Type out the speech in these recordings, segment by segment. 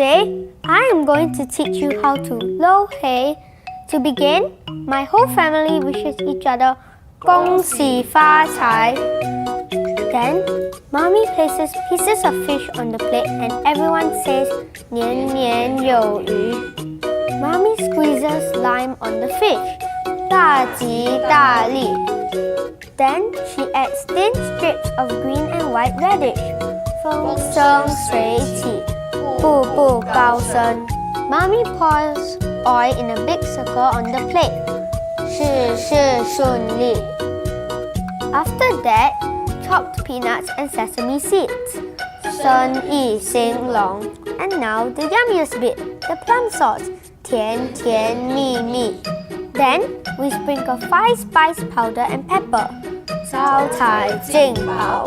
Today, I am going to teach you how to lo hei. To begin, my whole family wishes each other 恭喜发财. Then, Mommy places pieces of fish on the plate and everyone says 年年有余. Mommy squeezes lime on the fish. 大吉大利. Then she adds thin strips of green and white radish. 风生水起, 步步高升. Mommy pours oil in a big circle on the plate. 事事顺利. After that, chopped peanuts and sesame seeds. 生意兴隆. And now the yummiest bit, the plum sauce. 甜甜蜜蜜. Then we sprinkle 5 spice powder and pepper. 招财进宝.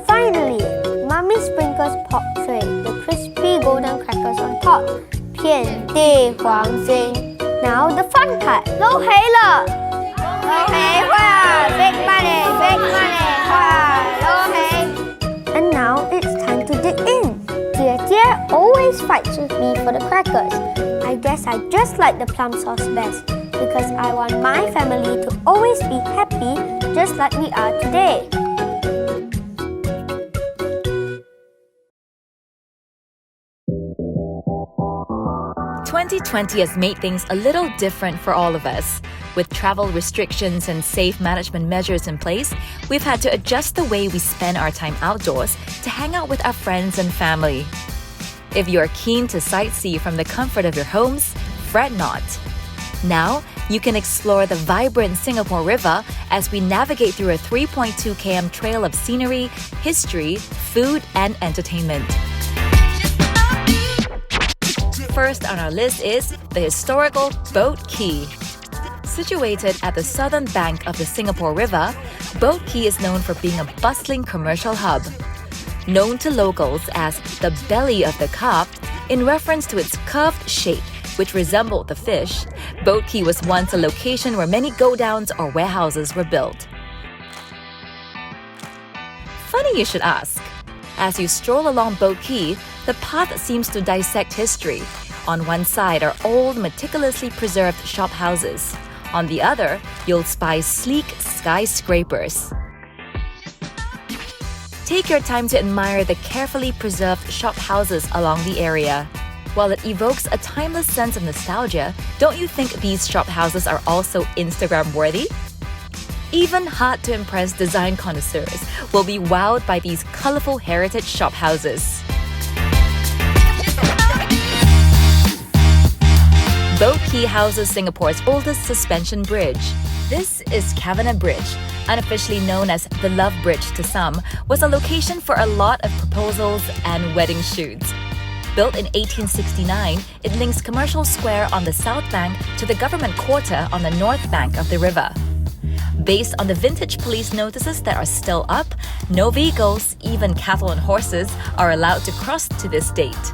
Finally, Mommy sprinkles pork tray, the crispy golden crackers on top. 遍地黄金. Now the fun part, lo hei了. Lo hei, wow, big money, wow, lo hei. And now it's time to dig in. Dear always fights with me for the crackers. I guess I just like the plum sauce best because I want my family to always be happy just like we are today. "2020 has made things a little different for all of us. With travel restrictions and safe management measures in place, we've had to adjust the way we spend our time outdoors to hang out with our friends and family. If you're keen to sightsee from the comfort of your homes, fret not. Now, you can explore the vibrant Singapore River as we navigate through a 3.2 km trail of scenery, history, food, and entertainment. First on our list is the historical Boat Quay. Situated at the southern bank of the Singapore River, Boat Quay is known for being a bustling commercial hub. Known to locals as the belly of the carp, in reference to its curved shape, which resembled the fish, Boat Quay was once a location where many go-downs or warehouses were built. Funny you should ask. As you stroll along Boat Quay, the path seems to dissect history. On one side are old, meticulously preserved shop houses. On the other, you'll spy sleek skyscrapers. Take your time to admire the carefully preserved shop houses along the area. While it evokes a timeless sense of nostalgia, don't you think these shop houses are also Instagram-worthy? Even hard-to-impress design connoisseurs will be wowed by these colorful heritage shop houses. Boat Quay houses Singapore's oldest suspension bridge. This is Cavenagh Bridge, unofficially known as the Love Bridge to some, was a location for a lot of proposals and wedding shoots. Built in 1869, it links Commercial Square on the south bank to the government quarter on the north bank of the river. Based on the vintage police notices that are still up, no vehicles, even cattle and horses, are allowed to cross to this date.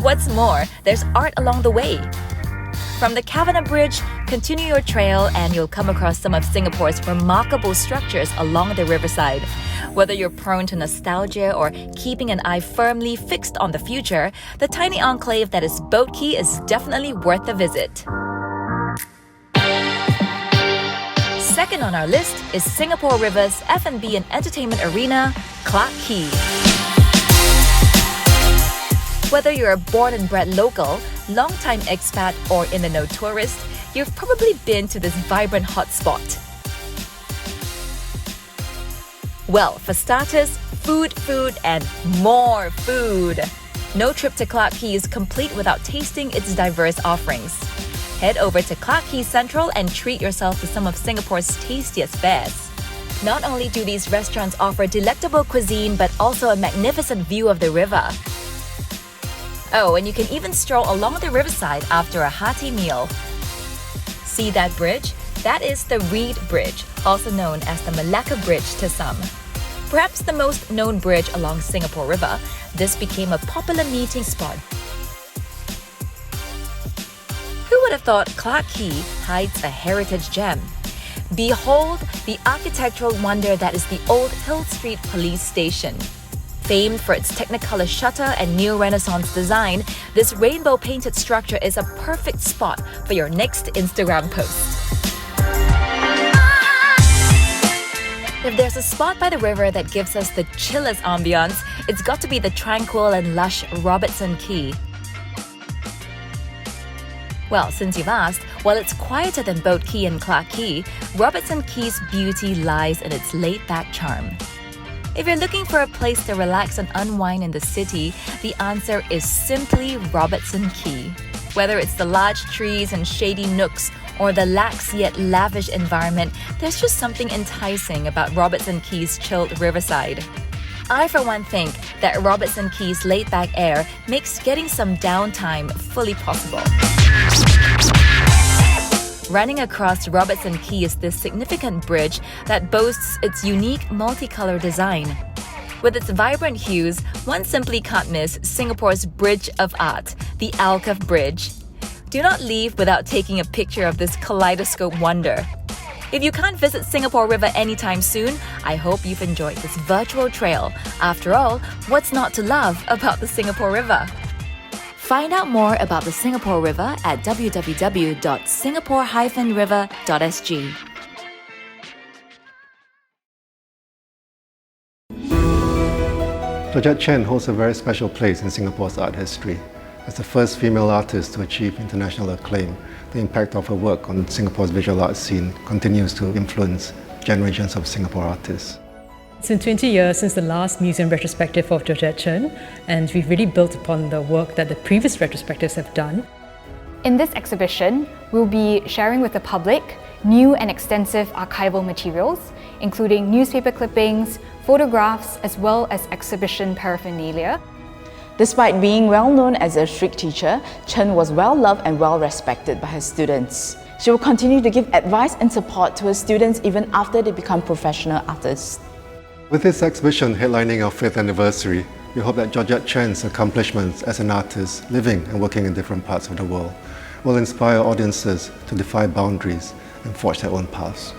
What's more, there's art along the way. From the Cavenagh Bridge, continue your trail and you'll come across some of Singapore's remarkable structures along the riverside. Whether you're prone to nostalgia or keeping an eye firmly fixed on the future, the tiny enclave that is Boat Quay is definitely worth a visit. Second on our list is Singapore River's F&B and entertainment arena, Quay. Whether you're a born and bred local, long-time expat, or in-the-know tourist, you've probably been to this vibrant hotspot. Well, for starters, food, and more food. No trip to Quay is complete without tasting its diverse offerings. Head over to Quay Central and treat yourself to some of Singapore's tastiest fares. Not only do these restaurants offer delectable cuisine, but also a magnificent view of the river. Oh, and you can even stroll along the riverside after a hearty meal. See that bridge? That is the Reed Bridge, also known as the Malacca Bridge to some. Perhaps the most known bridge along Singapore River, this became a popular meeting spot. Who would have thought Quay hides a heritage gem? Behold the architectural wonder that is the old Hill Street Police Station. Famed for its Technicolor shutter and neo-Renaissance design, this rainbow-painted structure is a perfect spot for your next Instagram post. If there's a spot by the river that gives us the chillest ambiance, it's got to be the tranquil and lush Robertson Quay. Well, since you've asked, while it's quieter than Boat Quay and Clark Quay, Robertson Quay's beauty lies in its laid-back charm. If you're looking for a place to relax and unwind in the city, the answer is simply Robertson Quay. Whether it's the large trees and shady nooks or the lax yet lavish environment, there's just something enticing about Robertson Quay's chilled riverside. I, for one, think that Robertson Quay's laid-back air makes getting some downtime fully possible. Running across Robertson Quay is this significant bridge that boasts its unique multicolour design. With its vibrant hues, one simply can't miss Singapore's Bridge of Art, the Alcove Bridge. Do not leave without taking a picture of this kaleidoscope wonder. If you can't visit Singapore River anytime soon, I hope you've enjoyed this virtual trail. After all, what's not to love about the Singapore River? Find out more about the Singapore River at www.singapore-river.sg. Georgette Chen holds a very special place in Singapore's art history. As the first female artist to achieve international acclaim, the impact of her work on Singapore's visual art scene continues to influence generations of Singapore artists. It's been 20 years since the last museum retrospective of Georgette Chen, and we've really built upon the work that the previous retrospectives have done. In this exhibition, we'll be sharing with the public new and extensive archival materials, including newspaper clippings, photographs, as well as exhibition paraphernalia. Despite being well known as a strict teacher, Chen was well loved and well respected by her students. She will continue to give advice and support to her students even after they become professional artists. With this exhibition headlining our 5th anniversary, we hope that Georgette Chen's accomplishments as an artist living and working in different parts of the world will inspire audiences to defy boundaries and forge their own paths.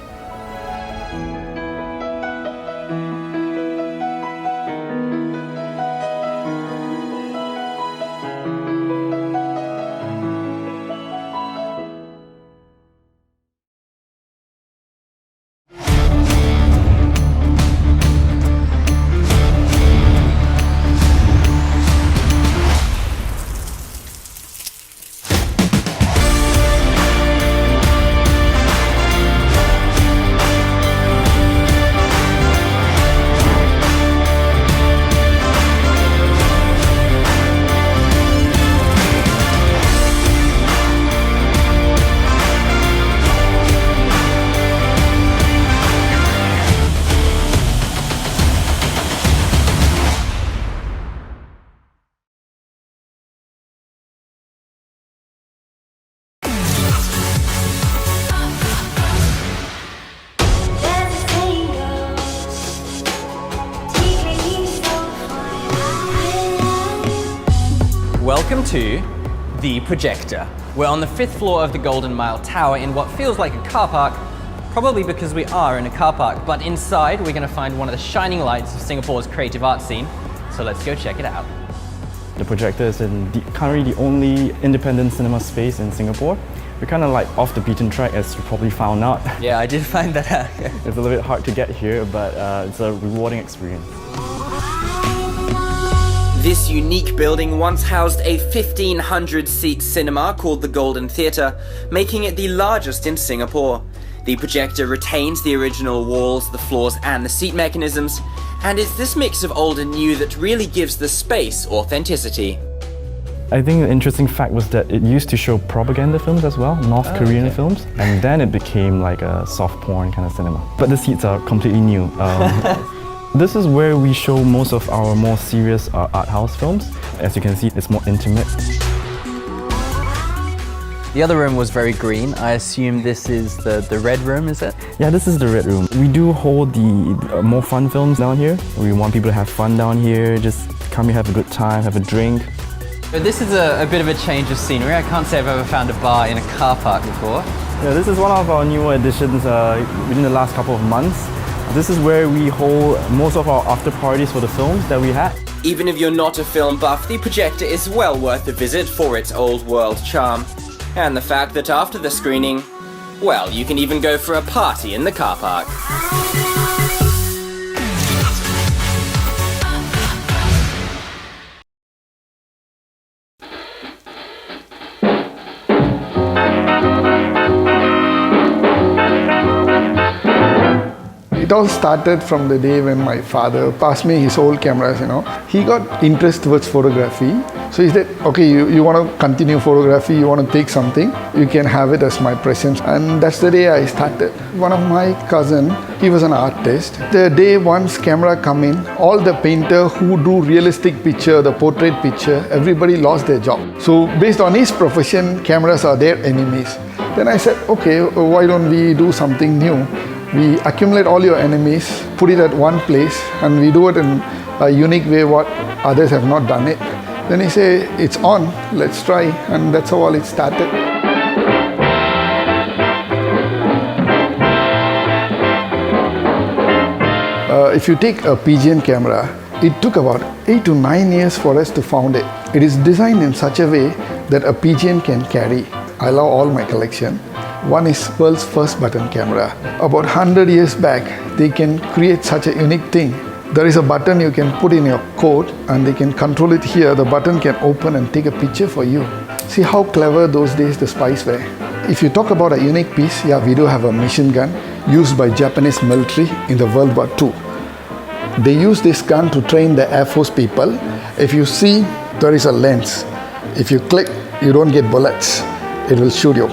Welcome to The Projector. We're on the 5th floor of the Golden Mile Tower in what feels like a car park, probably because we are in a car park, but inside we're going to find one of the shining lights of Singapore's creative art scene, so let's go check it out. The Projector is currently the only independent cinema space in Singapore. We're kind of like off the beaten track, as you probably found out. Yeah, I did find that out. It's a little bit hard to get here, but it's a rewarding experience. This unique building once housed a 1,500-seat cinema called the Golden Theatre, making it the largest in Singapore. The projector retains the original walls, the floors and the seat mechanisms, and it's this mix of old and new that really gives the space authenticity. I think the interesting fact was that it used to show propaganda films as well, North Korean films, and then it became like a soft porn kind of cinema. But the seats are completely new. This is where we show most of our more serious art house films. As you can see, it's more intimate. The other room was very green. I assume this is the red room, is it? Yeah, this is the red room. We do hold the more fun films down here. We want people to have fun down here, just come here, have a good time, have a drink. This is a bit of a change of scenery. I can't say I've ever found a bar in a car park before. Yeah, this is one of our newer additions within the last couple of months. This is where we hold most of our after parties for the films that we had. Even if you're not a film buff, the projector is well worth a visit for its old world charm. And the fact that after the screening, well, you can even go for a party in the car park. It all started from the day when my father passed me his old cameras, He got interest towards photography. So he said, okay, you want to continue photography, you want to take something, you can have it as my present. And that's the day I started. One of my cousin, he was an artist. The day once camera come in, all the painter who do realistic picture, the portrait picture, everybody lost their job. So based on his profession, cameras are their enemies. Then I said, okay, why don't we do something new? We accumulate all your enemies, put it at one place, and we do it in a unique way what others have not done it. Then he said, it's on, let's try, and that's how all it started. If you take a PGN camera, it took about 8 to 9 years for us to found it. It is designed in such a way that a PGN can carry. I love all my collection. One is world's first button camera. About 100 years back, they can create such a unique thing. There is a button you can put in your coat and they can control it here. The button can open and take a picture for you. See how clever those days the spies were. If you talk about a unique piece, yeah, we do have a machine gun used by Japanese military in the World War II. They use this gun to train the Air Force people. If you see, there is a lens. If you click, you don't get bullets. It will shoot you.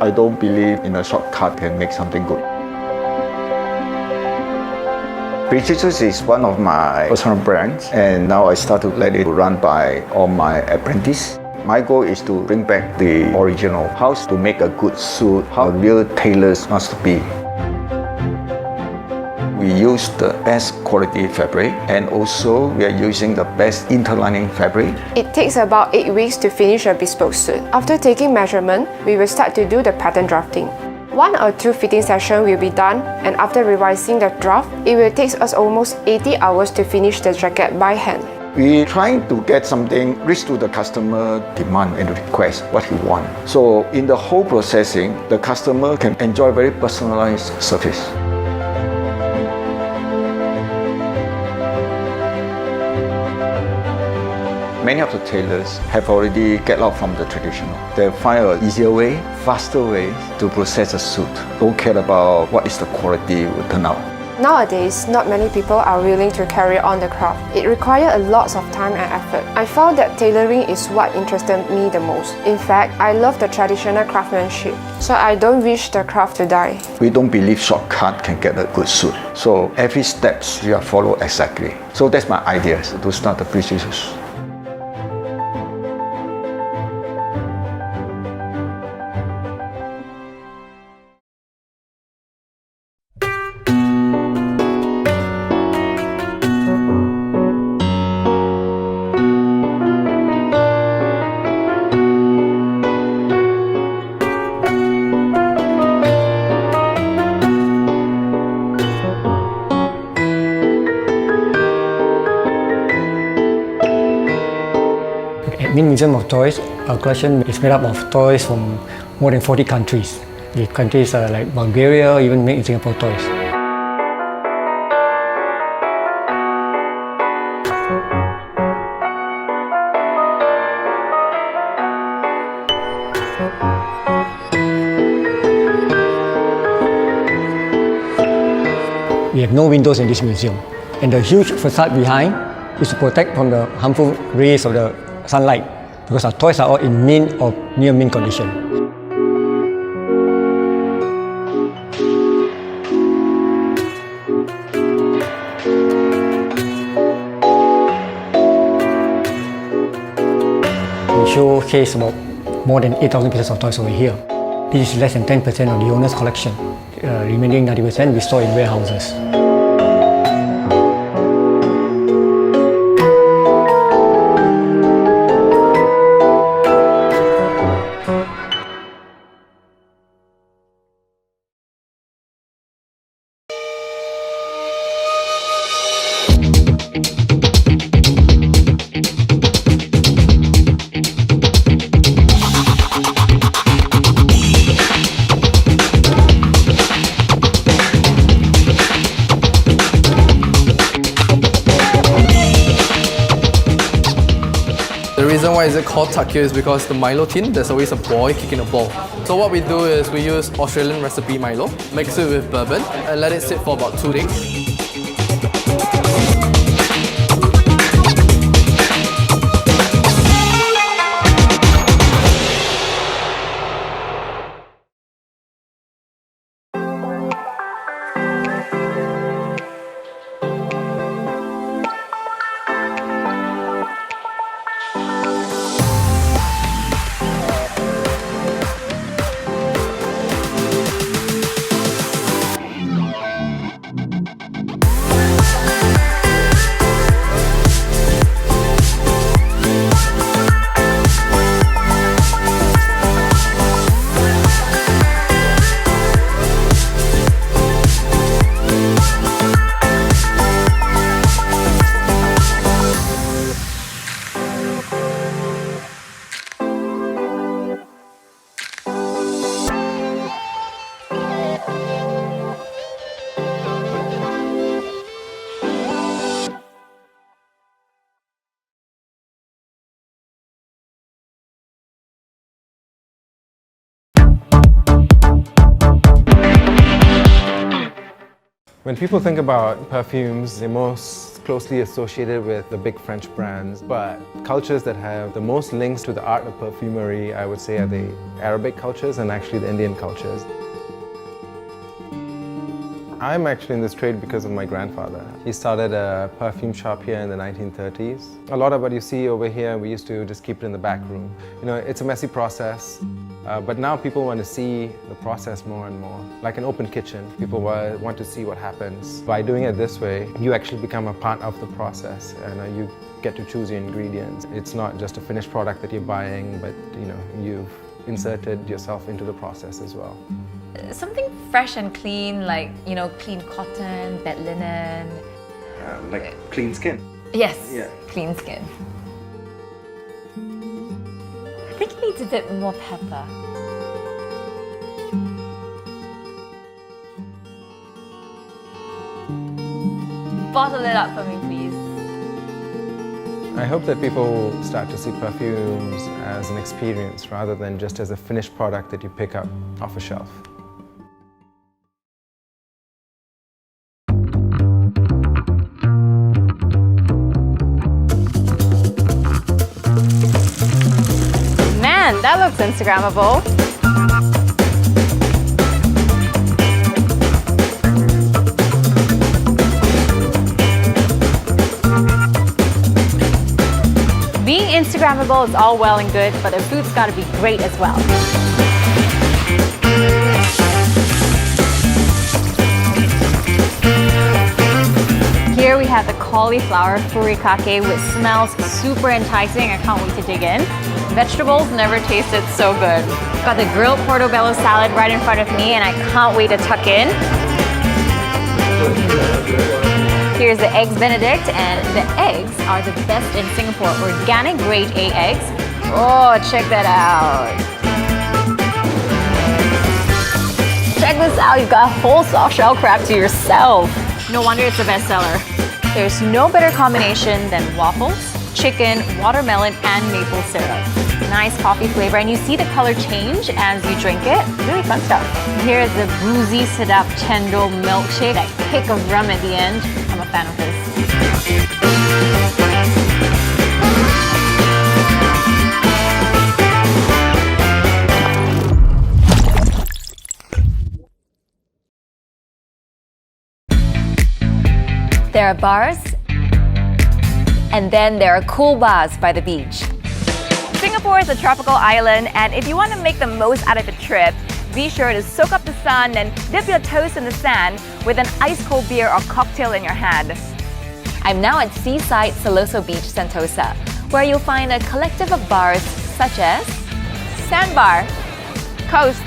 I don't believe in a shortcut can make something good. Brewery is one of my personal brands, and now I start to let it run by all my apprentices. My goal is to bring back the original, how to make a good suit, how a real tailor must be. We use the best quality fabric, and also we are using the best interlining fabric. It takes about 8 weeks to finish a bespoke suit. After taking measurement, we will start to do the pattern drafting. 1 or 2 fitting sessions will be done, and after revising the draft, it will take us almost 80 hours to finish the jacket by hand. We're trying to get something reach to the customer demand and request what he wants. So in the whole processing, the customer can enjoy very personalized service. Many of the tailors have already get out from the traditional. They find an easier way, faster way to process a suit. Don't care about what is the quality will turn out. Nowadays, not many people are willing to carry on the craft. It requires a lot of time and effort. I found that tailoring is what interested me the most. In fact, I love the traditional craftsmanship, so I don't wish the craft to die. We don't believe shortcut can get a good suit. So every steps we are follow exactly. So that's my idea to start the precisions. Mint Museum of Toys, our collection is made up of toys from more than 40 countries. The countries are like Bulgaria, even made in Singapore toys. We have no windows in this museum, and the huge facade behind is to protect from the harmful rays of the sunlight, because our toys are all in mint or near mint condition. We showcase about more than 8,000 pieces of toys over here. This is less than 10% of the owner's collection. Remaining 90% we store in warehouses. The reason why is it called tuck here is because the Milo tin, there's always a boy kicking a ball. So what we do is we use Australian recipe Milo, mix it with bourbon, and let it sit for about 2 days. When people think about perfumes, they're most closely associated with the big French brands, but cultures that have the most links to the art of perfumery, I would say, are the Arabic cultures and actually the Indian cultures. I'm actually in this trade because of my grandfather. He started a perfume shop here in the 1930s. A lot of what you see over here, we used to just keep it in the back room. You know, it's a messy process, but now people want to see the process more and more. Like an open kitchen, people want to see what happens. By doing it this way, you actually become a part of the process, and you get to choose your ingredients. It's not just a finished product that you're buying, but you've inserted yourself into the process as well. Something fresh and clean, like, clean cotton, bed linen. Like clean skin. Yes, Yeah. clean skin. I think it needs a bit more pepper. Bottle it up for me, please. I hope that people start to see perfumes as an experience rather than just as a finished product that you pick up off a shelf. Man, that looks Instagrammable. Being Instagrammable is all well and good, but the food's gotta be great as well. Here we have the cauliflower furikake, which smells super enticing. I can't wait to dig in. Vegetables never tasted so good. Got the grilled portobello salad right in front of me, and I can't wait to tuck in. Here's Here's the Eggs Benedict, and the eggs are the best in Singapore. Organic grade A eggs. Oh, check that out. Check this out, you've got a whole soft shell crab to yourself. No wonder it's a bestseller. There's no better combination than waffles, chicken, watermelon, and maple syrup. Nice coffee flavor, and you see the color change as you drink it. Really fun stuff. Here's the boozy sedap cendol milkshake. That kick of rum at the end. I'm a fan of this. There are bars, and then there are cool bars by the beach. Singapore is a tropical island, and if you want to make the most out of a trip, be sure to soak up the sun and dip your toes in the sand with an ice-cold beer or cocktail in your hand. I'm now at Seaside Siloso Beach, Sentosa, where you'll find a collective of bars such as Sandbar, Coast,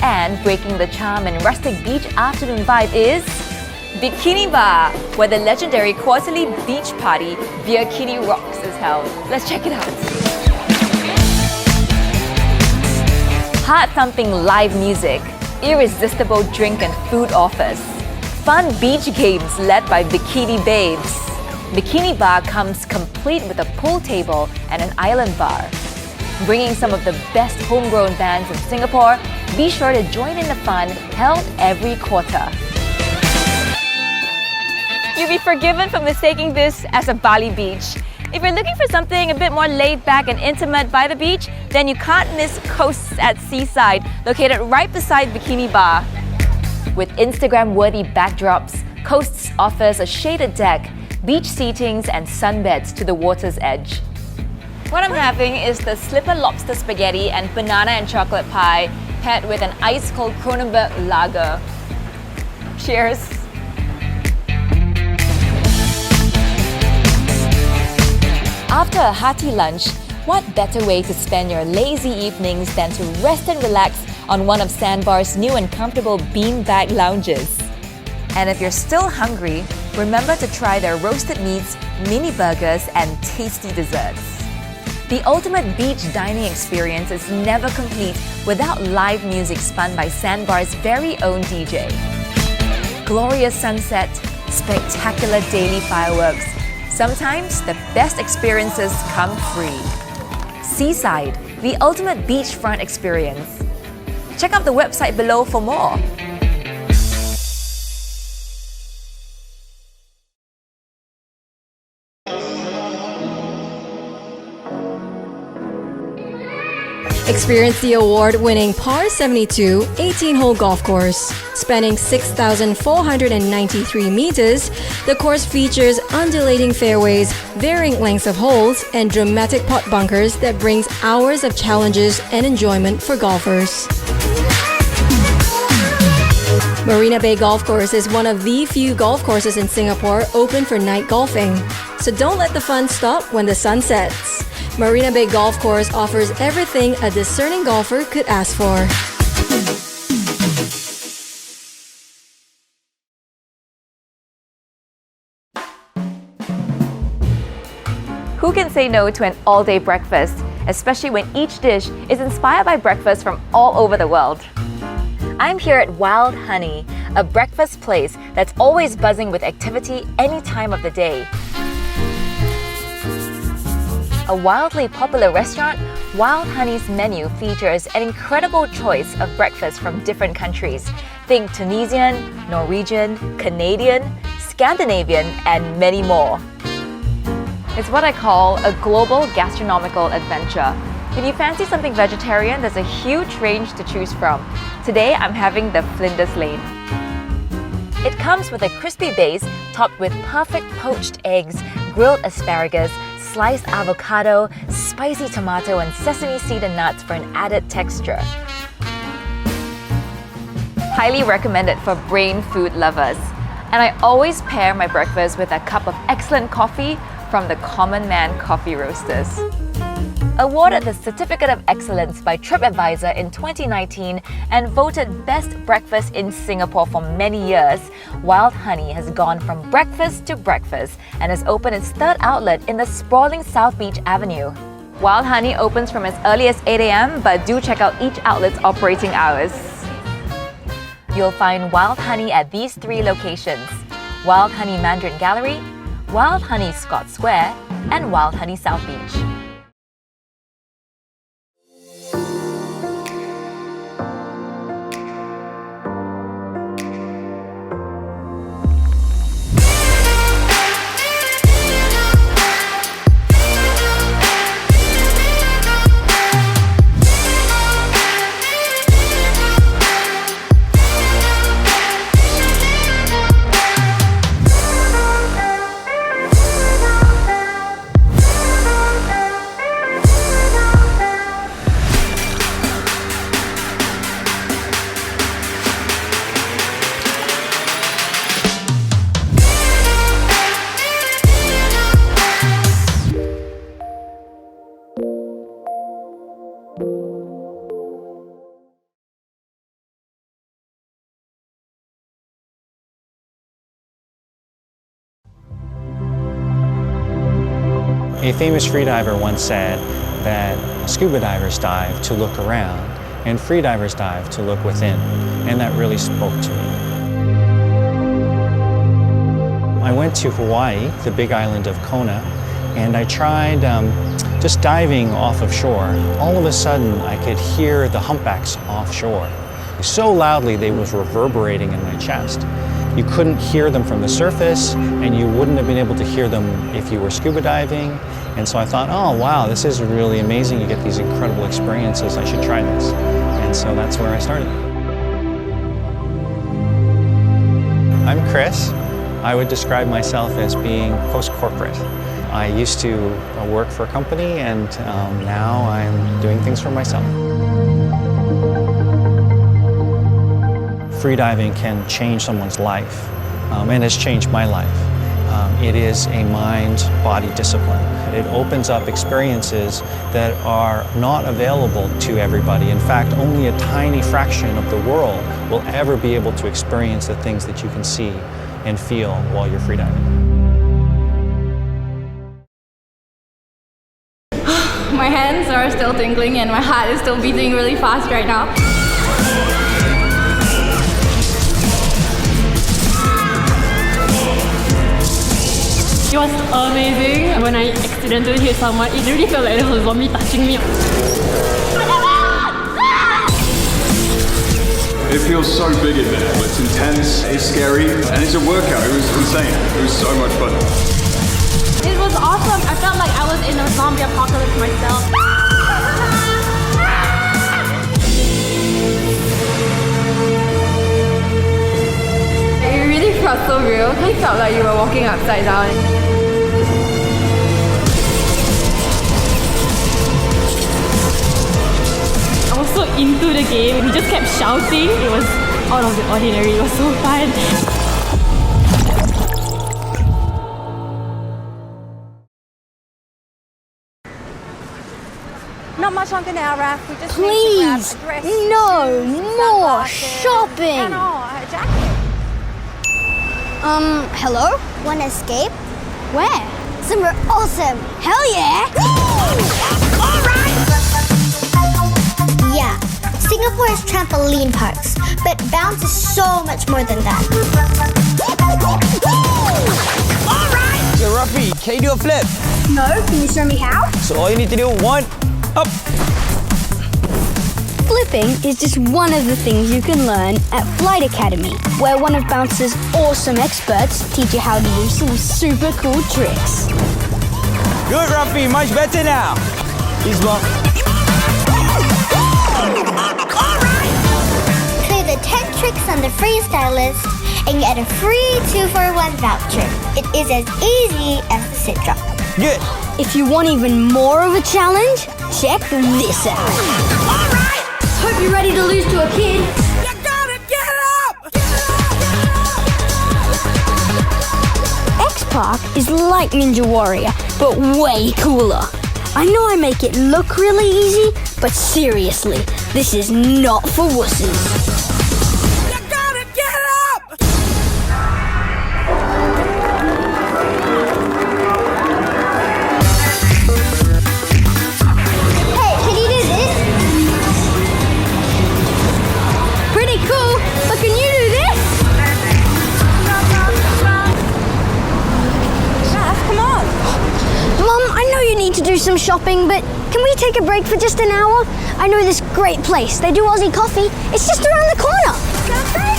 and breaking the charm and rustic beach afternoon vibe is Bikini Bar, where the legendary quarterly beach party Bikini Rocks is held. Let's check it out. Heart-thumping live music, irresistible drink and food offers, fun beach games led by Bikini Babes. Bikini Bar comes complete with a pool table and an island bar. Bringing some of the best homegrown bands in Singapore, be sure to join in the fun held every quarter. You'll be forgiven for mistaking this as a Bali beach. If you're looking for something a bit more laid back and intimate by the beach, then you can't miss Coasts at Seaside, located right beside Bikini Bar. With Instagram-worthy backdrops, Coasts offers a shaded deck, beach seatings and sunbeds to the water's edge. What I'm having is the slipper lobster spaghetti and banana and chocolate pie paired with an ice-cold Kronenbourg lager. Cheers! After a hearty lunch, what better way to spend your lazy evenings than to rest and relax on one of Sandbar's new and comfortable beanbag lounges? And if you're still hungry, remember to try their roasted meats, mini burgers, and tasty desserts. The ultimate beach dining experience is never complete without live music spun by Sandbar's very own DJ. Glorious sunset, spectacular daily fireworks. Sometimes the best experiences come free. Seaside, the ultimate beachfront experience. Check out the website below for more. Experience the award-winning Par 72 18-hole golf course. Spanning 6,493 meters, the course features undulating fairways, varying lengths of holes, and dramatic putt bunkers that brings hours of challenges and enjoyment for golfers. Marina Bay Golf Course is one of the few golf courses in Singapore open for night golfing. So don't let the fun stop when the sun sets. Marina Bay Golf Course offers everything a discerning golfer could ask for. Who can say no to an all-day breakfast, especially when each dish is inspired by breakfast from all over the world? I'm here at Wild Honey, a breakfast place that's always buzzing with activity any time of the day. A wildly popular restaurant, Wild Honey's menu features an incredible choice of breakfast from different countries. Think Tunisian, Norwegian, Canadian, Scandinavian, and many more. It's what I call a global gastronomical adventure. If you fancy something vegetarian, there's a huge range to choose from. Today, I'm having the Flinders Lane. It comes with a crispy base topped with perfect poached eggs, grilled asparagus, sliced avocado, spicy tomato, and sesame seed and nuts for an added texture. Highly recommended for brain food lovers. And I always pair my breakfast with a cup of excellent coffee from the Common Man Coffee Roasters. Awarded the Certificate of Excellence by TripAdvisor in 2019 and voted Best Breakfast in Singapore for many years, Wild Honey has gone from breakfast to breakfast and has opened its third outlet in the sprawling South Beach Avenue. Wild Honey opens from as early as 8 a.m, but do check out each outlet's operating hours. You'll find Wild Honey at these 3 locations: Wild Honey Mandarin Gallery, Wild Honey Scott Square, and Wild Honey South Beach. A famous freediver once said that scuba divers dive to look around and freedivers dive to look within, and that really spoke to me. I went to Hawaii, the big island of Kona, and I tried just diving off of shore. All of a sudden, I could hear the humpbacks offshore. So loudly, they was reverberating in my chest. You couldn't hear them from the surface, and you wouldn't have been able to hear them if you were scuba diving. And so I thought, oh wow, this is really amazing. You get these incredible experiences. I should try this. And so that's where I started. I'm Chris. I would describe myself as being post-corporate. I used to work for a company, and now I'm doing things for myself. Freediving can change someone's life, and has changed my life. It is a mind-body discipline. It opens up experiences that are not available to everybody. In fact, only a tiny fraction of the world will ever be able to experience the things that you can see and feel while you're freediving. My hands are still tingling and my heart is still beating really fast right now. It was amazing. When I accidentally hit someone, it really felt like there was a zombie touching me. It feels so big in there. It's intense, it's scary, and it's a workout. It was insane. It was so much fun. It was awesome. I felt like I was in a zombie apocalypse myself. It really felt so real. It felt like you were walking upside down. I was so into the game. We just kept shouting. It was out of the ordinary. It was so fun. Not much longer now, Raph. We just Please, need to grab a dress, no shoes, more sunglasses, shopping. and a jacket. Hello? Wanna escape? Where? Somewhere awesome. Hell yeah! Alright! Yeah, Singapore has trampoline parks, but bounce is so much more than that. Alright! Yo, Rafi, can you do a flip? No, can you show me how? So all you need to do, 1, up. Flipping is just one of the things you can learn at Flight Academy, where one of Bounce's awesome experts teach you how to do some super cool tricks. Good, Rafi, much better now. He's one. Clear the 10 tricks on the freestyle list and get a free 2-for-1 voucher. It is as easy as the sit drop. Good. If you want even more of a challenge, check this out. Alright! Hope you're ready to lose to a kid. You gotta get up! X-Park is like Ninja Warrior, but way cooler. I know I make it look really easy, but seriously, this is not for wusses. To do some shopping, but can we take a break for just an hour? I know this great place. They do Aussie coffee. It's just around the corner. Sounds great.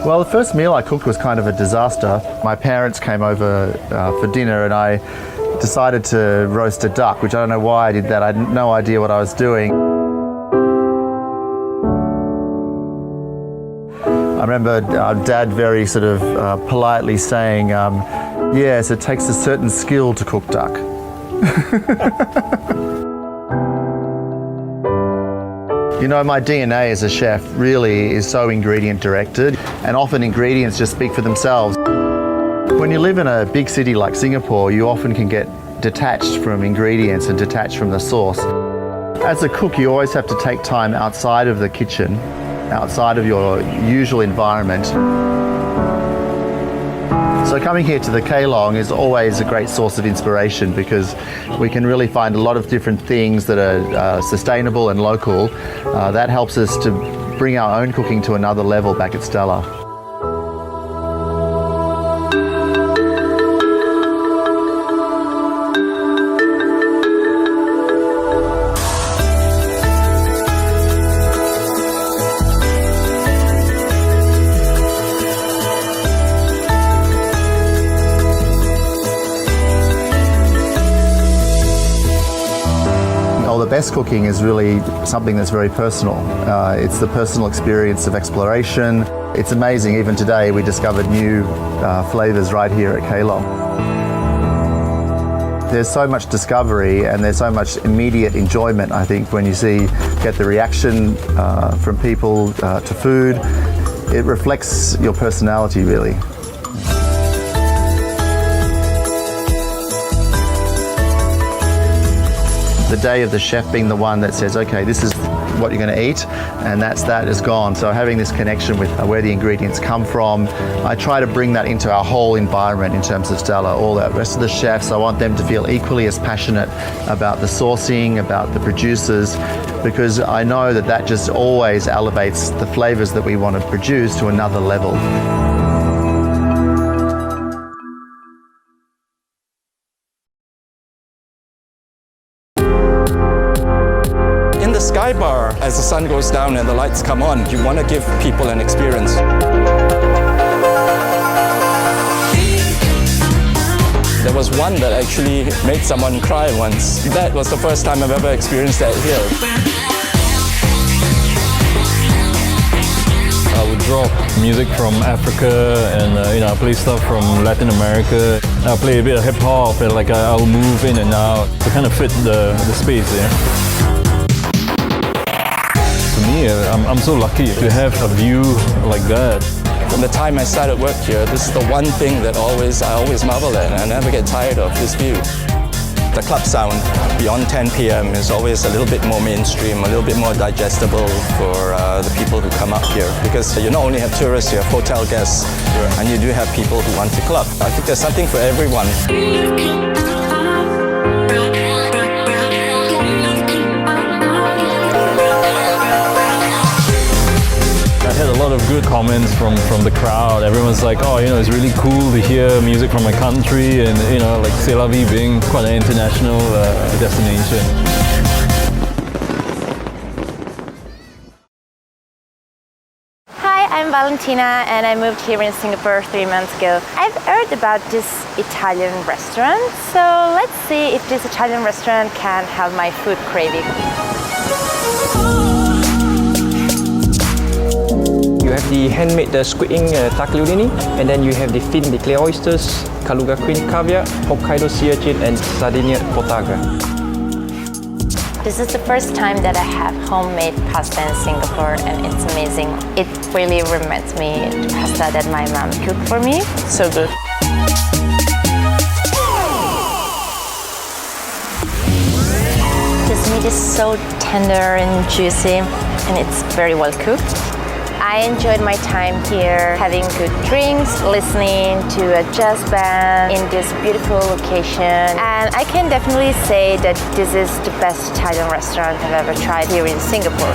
Well, the first meal I cooked was kind of a disaster. My parents came over for dinner and I decided to roast a duck, which I don't know why I did that. I had no idea what I was doing. I remember Dad very sort of politely saying, yes, it takes a certain skill to cook duck. You know, my DNA as a chef really is so ingredient directed, and often ingredients just speak for themselves. When you live in a big city like Singapore, you often can get detached from ingredients and detached from the source. As a cook, you always have to take time outside of the kitchen, outside of your usual environment. So coming here to the Keylong is always a great source of inspiration because we can really find a lot of different things that are sustainable and local. That helps us to bring our own cooking to another level back at Stella. The best cooking is really something that's very personal. It's the personal experience of exploration. It's amazing, even today we discovered new flavours right here at Keylong. There's so much discovery and there's so much immediate enjoyment, I think, when you get the reaction from people to food. It reflects your personality, really. The day of the chef being the one that says, okay, this is what you're going to eat, and that is gone. So having this connection with where the ingredients come from, I try to bring that into our whole environment in terms of Stella. All the rest of the chefs, I want them to feel equally as passionate about the sourcing, about the producers, because I know that just always elevates the flavors that we want to produce to another level. Sky bar, as the sun goes down and the lights come on, you want to give people an experience. There was one that actually made someone cry once. That was the first time I've ever experienced that here. I would drop music from Africa and I play stuff from Latin America. I play a bit of hip hop and I'll move in and out to kind of fit the space there. For me, I'm so lucky to have a view like that. From the time I started work here, this is the one thing that I always marvel at, and I never get tired of this view. The club sound beyond 10 p.m. is always a little bit more mainstream, a little bit more digestible for the people who come up here. Because you not only have tourists, you have hotel guests, and you do have people who want to club. I think there's something for everyone. I had a lot of good comments from the crowd. Everyone's like, oh, it's really cool to hear music from my country, and C'est La Vie being quite an international destination. Hi, I'm Valentina and I moved here in Singapore 3 months ago. I've heard about this Italian restaurant, so let's see if this Italian restaurant can have my food craving. You have the handmade squid ink tagliolini, and then you have the fin, the clear oysters, Kaluga queen caviar, Hokkaido sea urchin, and Sardinia potaga. This is the first time that I have homemade pasta in Singapore, and it's amazing. It really reminds me of the pasta that my mom cooked for me. So good. This meat is so tender and juicy, and it's very well cooked. I enjoyed my time here, having good drinks, listening to a jazz band in this beautiful location. And I can definitely say that this is the best Italian restaurant I've ever tried here in Singapore.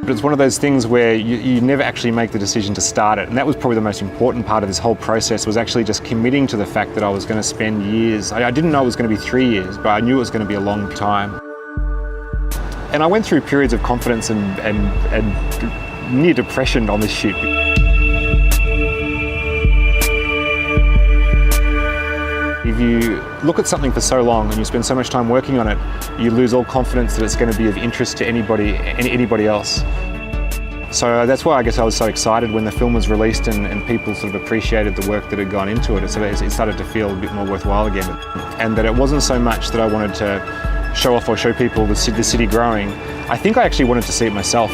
But it's one of those things where you never actually make the decision to start it. And that was probably the most important part of this whole process, was actually just committing to the fact that I was going to spend years. I didn't know it was going to be 3 years, but I knew it was going to be a long time. And I went through periods of confidence and near depression on this shoot. If you look at something for so long and you spend so much time working on it, you lose all confidence that it's going to be of interest to anybody else. So that's why I guess I was so excited when the film was released and people sort of appreciated the work that had gone into it. So it started to feel a bit more worthwhile again. And that it wasn't so much that I wanted to show off or show people the city growing. I think I actually wanted to see it myself.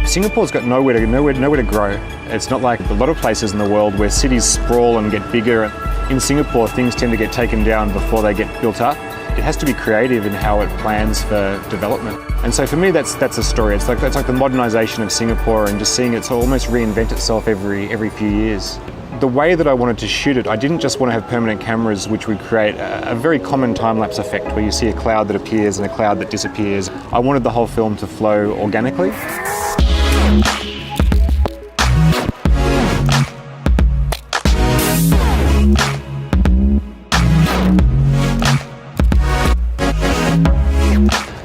Singapore's got nowhere to grow. It's not like a lot of places in the world where cities sprawl and get bigger. In Singapore, things tend to get taken down before they get built up. It has to be creative in how it plans for development. And so for me, that's a story. It's like the modernisation of Singapore, and just seeing it almost reinvent itself every few years. The way that I wanted to shoot it, I didn't just want to have permanent cameras which would create a very common time-lapse effect where you see a cloud that appears and a cloud that disappears. I wanted the whole film to flow organically.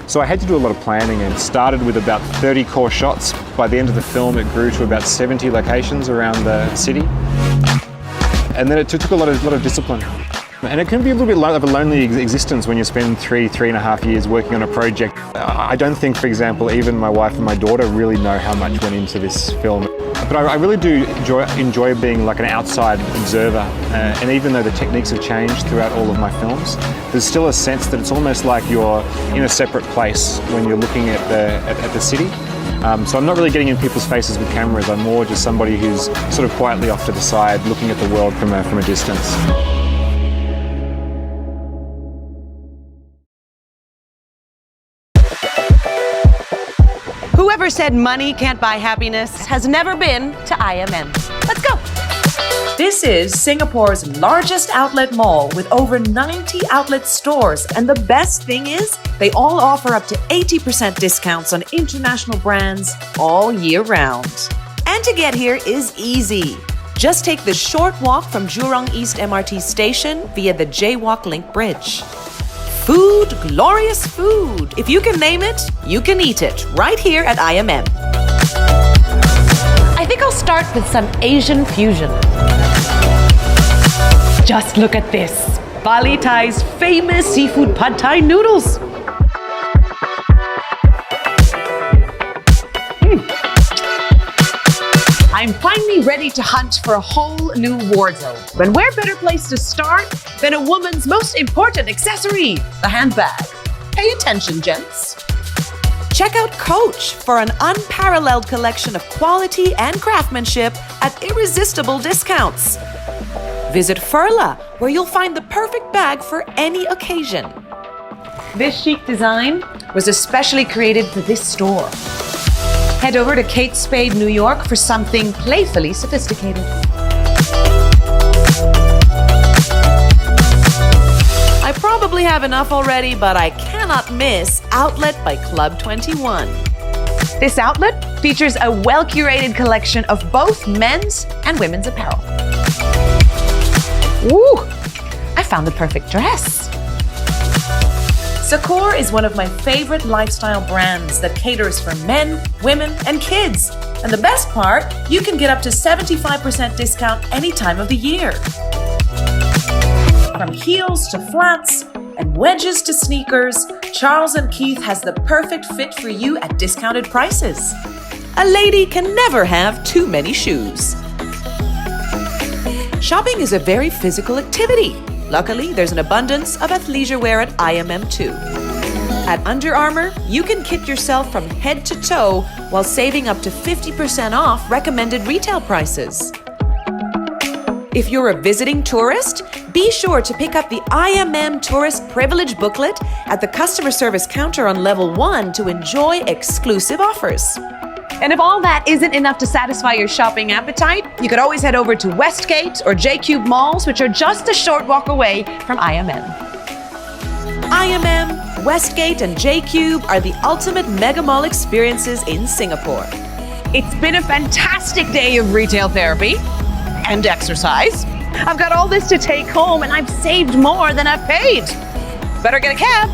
So I had to do a lot of planning, and started with about 30 core shots. By the end of the film, it grew to about 70 locations around the city. And then it took a lot of discipline. And it can be a little bit of a lonely existence when you spend 3.5 years working on a project. I don't think, for example, even my wife and my daughter really know how much went into this film. But I really do enjoy being like an outside observer. And even though the techniques have changed throughout all of my films, there's still a sense that it's almost like you're in a separate place when you're looking at the city. So I'm not really getting in people's faces with cameras. I'm more just somebody who's sort of quietly off to the side, looking at the world from a distance. Whoever said money can't buy happiness has never been to IMM. Let's go. This is Singapore's largest outlet mall with over 90 outlet stores. And the best thing is, they all offer up to 80% discounts on international brands all year round. And to get here is easy. Just take the short walk from Jurong East MRT station via the Jaywalk Link Bridge. Food, glorious food. If you can name it, you can eat it right here at IMM. I think I'll start with some Asian fusion. Just look at this. Bali Thai's famous seafood pad thai noodles. I'm finally ready to hunt for a whole new wardrobe. And where better place to start than a woman's most important accessory, the handbag. Pay attention, gents. Check out Coach for an unparalleled collection of quality and craftsmanship at irresistible discounts. Visit Furla, where you'll find the perfect bag for any occasion. This chic design was especially created for this store. Head over to Kate Spade, New York for something playfully sophisticated. I probably have enough already, but I cannot miss Outlet by Club 21. This outlet features a well-curated collection of both men's and women's apparel. Ooh, I found the perfect dress. Sakor is one of my favorite lifestyle brands that caters for men, women, and kids. And the best part, you can get up to 75% discount any time of the year. From heels to flats and wedges to sneakers, Charles & Keith has the perfect fit for you at discounted prices. A lady can never have too many shoes. Shopping is a very physical activity. Luckily, there's an abundance of athleisure wear at IMM too. At Under Armour, you can kit yourself from head to toe while saving up to 50% off recommended retail prices. If you're a visiting tourist, be sure to pick up the IMM Tourist Privilege booklet at the customer service counter on level 1 to enjoy exclusive offers. And if all that isn't enough to satisfy your shopping appetite, you could always head over to Westgate or J-Cube malls, which are just a short walk away from IMM. IMM, Westgate, and J-Cube are the ultimate mega mall experiences in Singapore. It's been a fantastic day of retail therapy and exercise. I've got all this to take home and I've saved more than I've paid. Better get a cab.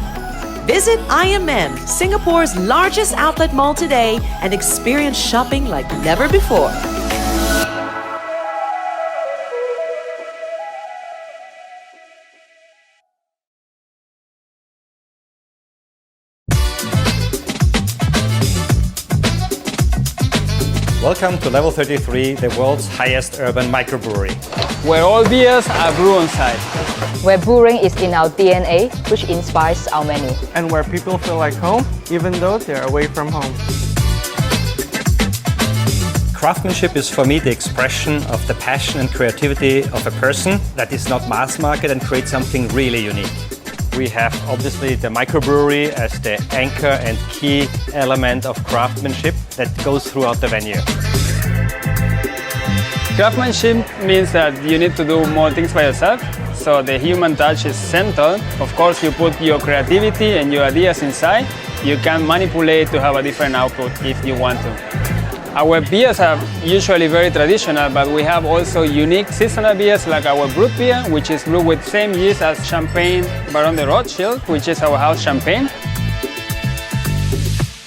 Visit IMM, Singapore's largest outlet mall today, and experience shopping like never before. Welcome to Level 33, the world's highest urban microbrewery. Where all beers are brewed on site. Where brewing is in our DNA, which inspires our menu. And where people feel like home, even though they're away from home. Craftsmanship is for me the expression of the passion and creativity of a person that is not mass market and creates something really unique. We have obviously the microbrewery as the anchor and key element of craftsmanship that goes throughout the venue. Craftsmanship means that you need to do more things by yourself, so the human touch is central. Of course, you put your creativity and your ideas inside. You can manipulate to have a different output if you want to. Our beers are usually very traditional, but we have also unique seasonal beers like our brut beer, which is brewed with same yeast as Champagne Baron de Rothschild, which is our house champagne.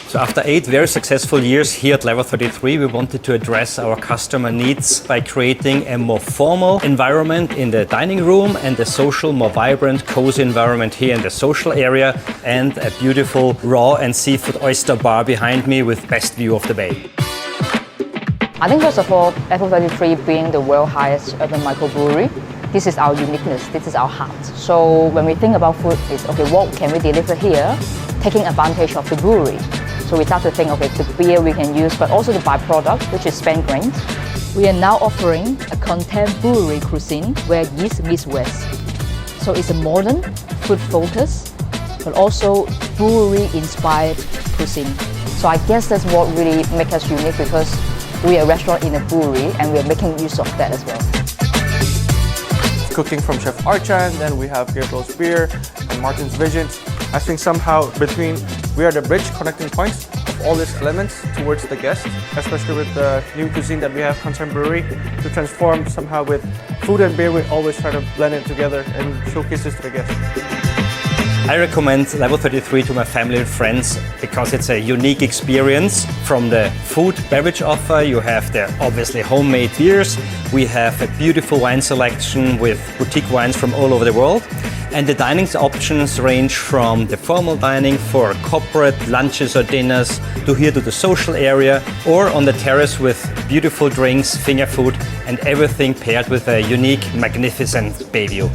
So after 8 very successful years here at Level 33, we wanted to address our customer needs by creating a more formal environment in the dining room and a social, more vibrant, cozy environment here in the social area, and a beautiful raw and seafood oyster bar behind me with best view of the bay. I think first of all, Level 33 being the world's highest urban microbrewery, this is our uniqueness, this is our heart. So when we think about food, it's okay, what can we deliver here, taking advantage of the brewery. So we start to think, okay, the beer we can use, but also the byproduct, which is spent grains. We are now offering a contemporary cuisine where yeast meets West. So it's a modern, food focus, but also brewery-inspired cuisine. So I guess that's what really makes us unique, because we are a restaurant in a brewery and we are making use of that as well. Cooking from Chef Artisan, then we have Gabriel's Beer and Martin's Visions. I think somehow we are the bridge connecting points of all these elements towards the guest, especially with the new cuisine that we have, contemporary, to transform somehow with food and beer. We always try to blend it together and showcase this to the guest. I recommend Level 33 to my family and friends because it's a unique experience. From the food beverage offer, you have the obviously homemade beers. We have a beautiful wine selection with boutique wines from all over the world. And the dining options range from the formal dining for corporate lunches or dinners to here to the social area or on the terrace with beautiful drinks, finger food and everything paired with a unique, magnificent bay view.